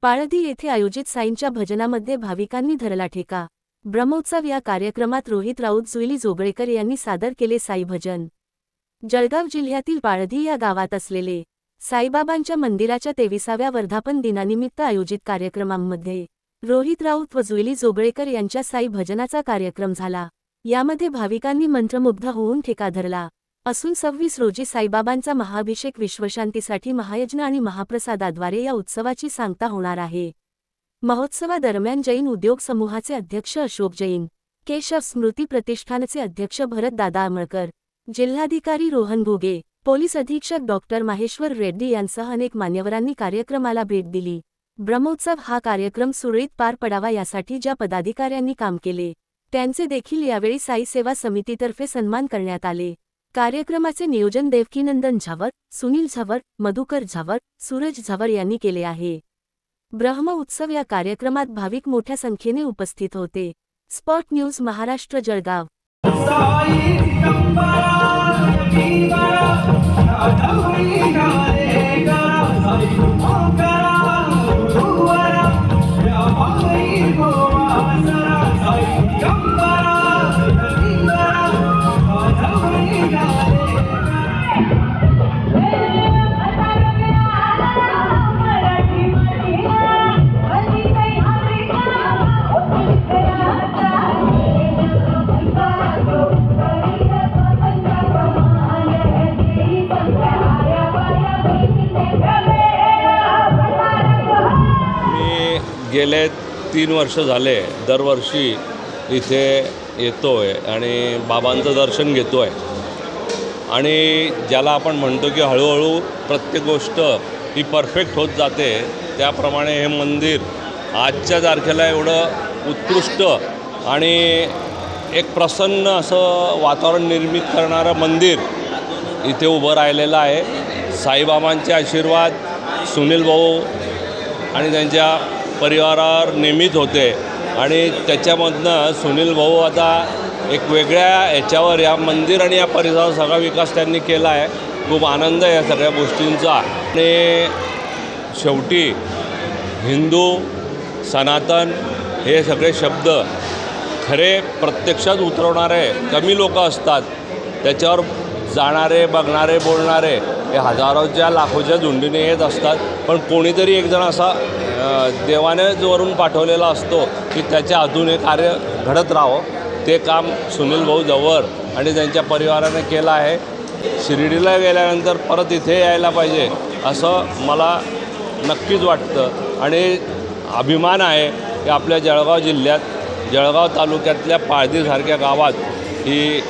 पाळधी येथे आयोजित साईंच्या भजनामध्ये भाविकांनी धरला ठेका। ब्रह्मोत्सव या कार्यक्रमात रोहित राऊत जुईली जोगळेकर यांनी सादर केले साई भजन। जळगाव जिल्ह्यातील पाळधी या गावात असलेले साईबाबांच्या मंदिराच्या 23व्या वर्धापन दिनानिमित्त आयोजित कार्यक्रमांमध्ये रोहित राऊत व जुईली जोगळेकर यांच्या साई भजनाचा कार्यक्रम झाला। यामध्ये भाविकांनी मंत्रमुग्ध होऊन ठेका धरला असून 26 रोजी साईबाबांचा महाअभिषेक विश्वशांतीसाठी महायज्ञ आणि महाप्रसादाद्वारे या उत्सवाची सांगता होणार आहे। महोत्सवादरम्यान जैन उद्योग समूहाचे अध्यक्ष अशोक जैन, केशव स्मृती प्रतिष्ठानचे अध्यक्ष भरत दादा अमळकर, जिल्हाधिकारी रोहन घुगे, पोलीस अधीक्षक डॉक्टर माहेश्वर रेड्डी यांसह अनेक मान्यवरांनी कार्यक्रमाला भेट दिली। ब्रह्मोत्सव हा कार्यक्रम सुरळीत पार पडावा यासाठी ज्या पदाधिकाऱ्यांनी काम केले त्यांचे देखील यावेळी साई सेवा समितीतर्फे सन्मान करण्यात आले। कार्यक्रमाचे नियोजन देवकीनंदन झावर, सुनील झावर, मधुकर झावर, सूरज झावर यांनी केले आहे। ब्रह्म उत्सव या कार्यक्रमात भाविक मोठ्या संख्येने उपस्थित होते। Spot news Maharashtra Jalgaon. गेले 3 वर्ष झाले दरवर्षी इथे येतोय आणि बाबांचं दर्शन घेतोय आणि ज्याला आपण म्हणतो की हळूहळू प्रत्येक गोष्ट ही परफेक्ट होत जाते, त्याप्रमाणे हे मंदिर आजच्या तारखेला एवढं उत्कृष्ट आणि एक प्रसन्न असं वातावरण निर्मित करणारं मंदिर इथे उभं राहिलेलं आहे। साईबाबांचे आशीर्वाद सुनील भाऊ आणि त्यांच्या परिवारावर नेहमीच होते आणि त्याच्यामधनं सुनील भाऊ आता एक वेगळ्या याच्यावर या मंदिर आणि या परिसराचा सगळा विकास त्यांनी केला आहे। खूप आनंद आहे या सगळ्या गोष्टींचा आणि शेवटी हिंदू सनातन हे सगळे शब्द खरे प्रत्यक्षात उतरवणारे कमी लोक असतात, त्याच्यावर जाणारे, बघणारे, बोलणारे हे हजारोच्या लाखोच्या झुंडीने येत असतात, पण कोणीतरी एकजण असा देवाने वरून पाठवलेला असतो की त्याच्या हातून हे कार्य घडत राहावं। ते काम सुनील भाऊ जवळ आणि त्यांच्या परिवाराने केलं आहे। शिर्डीला गेल्यानंतर परत इथे यायला पाहिजे असं मला नक्कीच वाटतं आणि अभिमान आहे की आपल्या जळगाव जिल्ह्यात, जळगाव तालुक्यातल्या पाळधीसारख्या गावात ही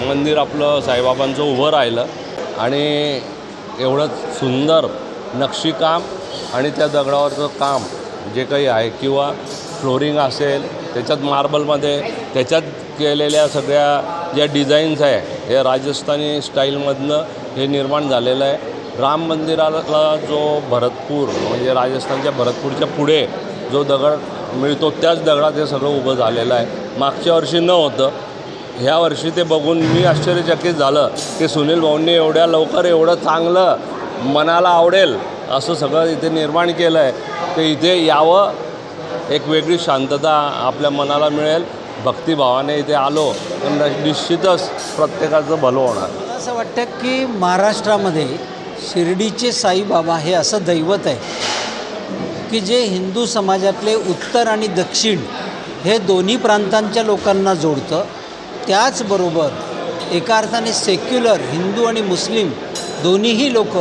मंदिर आपलं साईबाबांचं उभं राहिलं आणि एवढं सुंदर नक्षीकाम आणि त्या दगडावरचं काम जे काही आहे किंवा फ्लोरिंग असेल, त्याच्यात मार्बलमध्ये त्याच्यात केलेल्या सगळ्या ज्या डिझाईन्स आहे हे राजस्थानी स्टाईलमधनं हे निर्माण झालेलं आहे। राम मंदिराला जो भरतपूर म्हणजे राजस्थानच्या भरतपूरच्या पुढे जो दगड मिळतो त्याच दगडात हे सगळं उभं झालेलं आहे। मागच्या वर्षी न होतं, ह्या वर्षी ते बघून मी आश्चर्यचकित झालं की सुनील भाऊंनी एवढ्या लवकर एवढं चांगलं मनाला आवडेल असं सगळं इथे निर्माण केलं आहे। तर इथे यावं, एक वेगळी शांतता आपल्या मनाला मिळेल। भक्तिभावाने इथे आलो तर निश्चितच प्रत्येकाचं भलं होणार। मला असं वाटतं की महाराष्ट्रामध्ये शिर्डीचे साईबाबा हे असं दैवत आहे की जे हिंदू समाजातले उत्तर आणि दक्षिण हे दोन्ही प्रांतांच्या लोकांना जोडतं। त्याचबरोबर एका अर्थाने सेक्युलर हिंदू आणि मुस्लिम दोन्हीही लोक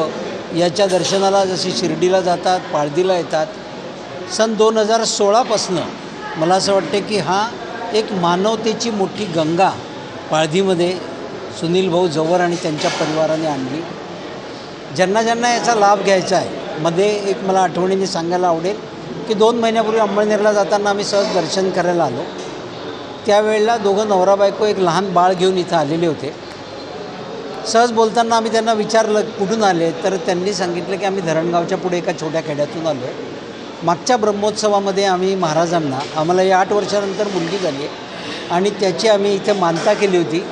याच्या दर्शनाला जशी शिर्डीला जातात, पाळधीला येतात। सन 2016पासून मला असं वाटतं की हा एक मानवतेची मोठी गंगा पाळधीमध्ये सुनील भाऊ जवळ आणि त्यांच्या परिवाराने आणली। ज्यांना ज्यांना याचा लाभ घ्यायचा आहे, मध्ये एक मला आठवणीने सांगायला आवडेल की 2 महिन्यापूर्वी अंमळनेरला जाताना आम्ही सहज दर्शन करायला आलो। त्यावेळेला दोघं नवरा बायको एक लहान बाळ घेऊन इथं आलेले होते। सहज बोलताना आम्ही त्यांना विचारलं कुठून आले, तर त्यांनी सांगितलं की आम्ही धरणगावच्या पुढे एका छोट्या खेड्यातून आलो आहे। मागच्या ब्रह्मोत्सवामध्ये आम्ही महाराजांना, आम्हाला या 8 वर्षानंतर मुलगी झाली आहे आणि त्याची आम्ही इथे मानता केली होती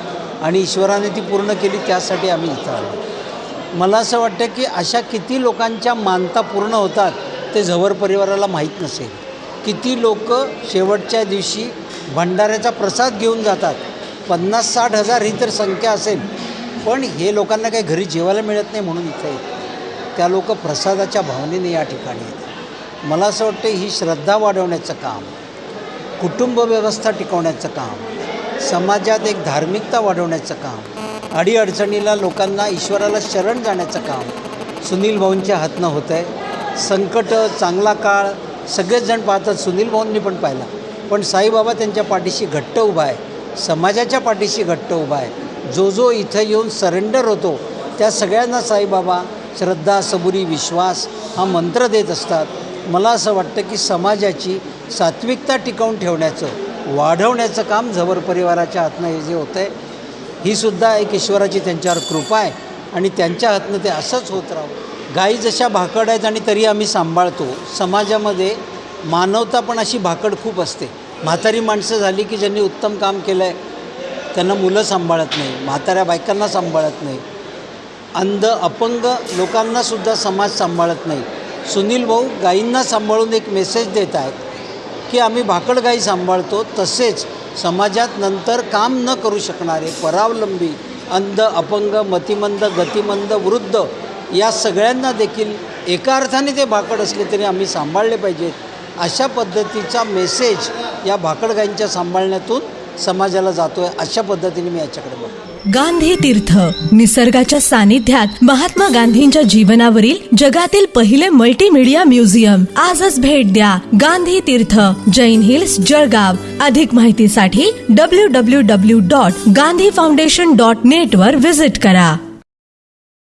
आणि ईश्वराने ती पूर्ण केली, त्यासाठी आम्ही इथं आलो। मला असं वाटतं की अशा किती लोकांच्या मानता पूर्ण होतात ते झवर परिवाराला माहीत नसेल. किती लोक शेवटच्या दिवशी भंडाऱ्याचा प्रसाद घेऊन जातात. 50-60 हजार ही तर संख्या असेल, पण हे लोकांना काही घरी जेवायला मिळत नाही म्हणून इथं येतात. त्या लोक प्रसादाच्या भावनेने या ठिकाणी येतात. मला असं वाटतं ही श्रद्धा वाढवण्याचं काम, कुटुंब व्यवस्था टिकवण्याचं काम, समाजात एक धार्मिकता वाढवण्याचं काम, अडीअडचणीला लोकांना ईश्वराला शरण जाण्याचं काम सुनील भाऊंच्या हातनं होतं आहे. संकट, चांगला काळ सगळेच जण पाहतात, सुनील भाऊंनी पण पाहिला, पण साईबाबा त्यांच्या पाठीशी घट्ट उभा आहे, समाजाच्या पाठीशी घट्ट उभा आहे. जो जो इथं येऊन सरेंडर होतो त्या सगळ्यांना साईबाबा श्रद्धा, सबुरी, विश्वास हा मंत्र देत असतात. मला असं वाटतं की समाजाची सात्विकता टिकवून ठेवण्याचं, वाढवण्याचं काम झवर परिवाराच्या हातनं हे जे होतं आहे, ही सुद्धा एक ईश्वराची त्यांच्यावर कृपा आहे आणि त्यांच्या हातनं ते असंच होत राहावं. गायी जशा भाकड आहेत आणि तरी आम्ही सांभाळतो, समाजामध्ये मानवता पण अशी भाकड खूप असते. म्हातारी माणसं झाली की ज्यांनी उत्तम काम केलं आहे त्यांना मुलं सांभाळत नाही, म्हाताऱ्या बायकांना सांभाळत नाही, अंध अपंग लोकांनासुद्धा समाज सांभाळत नाही. सुनील भाऊ गायींना सांभाळून एक मेसेज देत आहेत की आम्ही भाकड गायी सांभाळतो, तसेच समाजात नंतर काम न करू शकणारे परावलंबी, अंध, अपंग, मतिमंद, गतिमंद, वृद्ध या सगळ्यांना देखील एका अर्थाने ते भाकड असले तरी आम्ही सांभाळले पाहिजेत. अशा पद्धतीचा मेसेज या भाकड गायींच्या सांभाळण्यातून समाजाला जातो आहे. अशा पद्धतीने मी याच्याकडे बघतो. गांधी तीर्थ, निसर्गाच्या सानिध्यात महात्मा गांधींच्या जीवनावरील जगातील पहिले मल्टीमीडिया म्युझियम. आजच भेट द्या. गांधी तीर्थ, जैन हिल्स, जळगाव. अधिक माहितीसाठी www.gandhifoundation.net वर विजिट करा.